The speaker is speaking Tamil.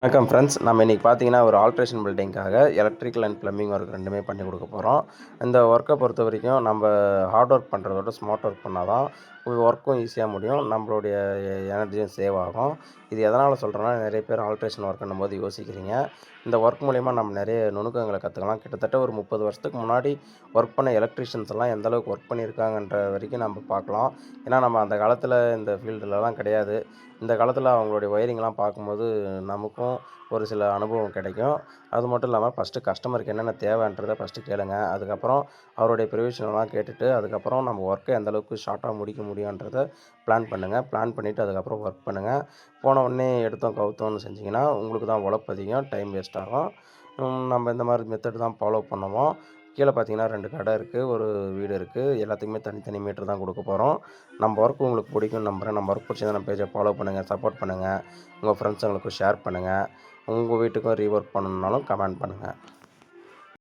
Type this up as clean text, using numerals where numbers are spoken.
வணக்கம் ஃப்ரெண்ட்ஸ். நம்ம இன்றைக்கி பார்த்தீங்கன்னா ஒரு ஆல்ட்ரேஷன் பில்டிங்காக எலக்ட்ரிக்கல் அண்ட் ப்ளம்பிங் ஒர்க் ரெண்டுமே பண்ணி கொடுக்க போகிறோம். இந்த ஒர்க்கை பொறுத்த வரைக்கும் நம்ம ஹார்ட் ஒர்க் பண்ணுறத விட ஸ்மார்ட் ஒர்க் பண்ணால் தான் ஒர்க்கும் ஈஸியாக முடியும், நம்மளுடைய எனர்ஜியும் சேவ் ஆகும். இது எதனால் சொல்கிறேன்னா, நிறைய பேர் ஆல்ட்ரேஷன் ஒர்க்குன்னும் போது யோசிக்கிறீங்க. இந்த ஒர்க் மூலிமா நம்ம நிறைய நுணுக்கங்களை கற்றுக்கலாம். கிட்டத்தட்ட ஒரு 30 வருஷத்துக்கு முன்னாடி ஒர்க் பண்ண எலக்ட்ரிஷியன்ஸ் எல்லாம் எந்த அளவுக்கு ஒர்க் பண்ணியிருக்காங்கன்ற வரைக்கும் நம்ம பார்க்கலாம். ஏன்னா நம்ம அந்த காலத்தில் இந்த ஃபீல்டுலலாம் கிடையாது. இந்த காலத்தில் அவங்களுடைய ஒயரிங்லாம் பார்க்கும்போது நமக்கும் ஒரு சில அனுபவம் கிடைக்கும். அது மட்டும் இல்லாமல் ஃபஸ்ட்டு கஸ்டமருக்கு என்னென்ன தேவைன்றத ஃபஸ்ட்டு கேளுங்க. அதுக்கப்புறம் அவருடைய ப்ரிவிஷனெல்லாம் கேட்டுட்டு, அதுக்கப்புறம் நம்ம ஒர்க்கை எந்த அளவுக்கு ஷார்ட்டாக முடிக்க முடியுன்றத பிளான் பண்ணுங்கள். பிளான் பண்ணிவிட்டு அதுக்கப்புறம் ஒர்க் பண்ணுங்கள். போன உடனே எடுத்தோம் கவுத்தோம்னு செஞ்சிங்கன்னா உங்களுக்கு தான் உழைப்பு அதிகம், டைம் வேஸ்ட் ஆகும். நம்ம இந்த மாதிரி மெத்தட் தான் ஃபாலோ பண்ணுவோம். கீழே பார்த்தீங்கன்னா 2 கடை இருக்குது, ஒரு வீடு இருக்குது. எல்லாத்துக்குமே தனித்தனி மீட்டர் தான் கொடுக்க போகிறோம். நம்ம ஒர்க் உங்களுக்கு பிடிக்கும்னு நம்புகிறேன். நம்ம ஒர்க் பிடிச்சிருந்தா நம்ம பேஜை ஃபாலோ பண்ணுங்கள், சப்போர்ட் பண்ணுங்கள். உங்கள் ஃப்ரெண்ட்ஸுங்களுக்கும் ஷேர் பண்ணுங்கள். உங்கள் வீட்டுக்கும் ரீஒர்க் பண்ணணுன்னாலும் கமெண்ட் பண்ணுங்கள்.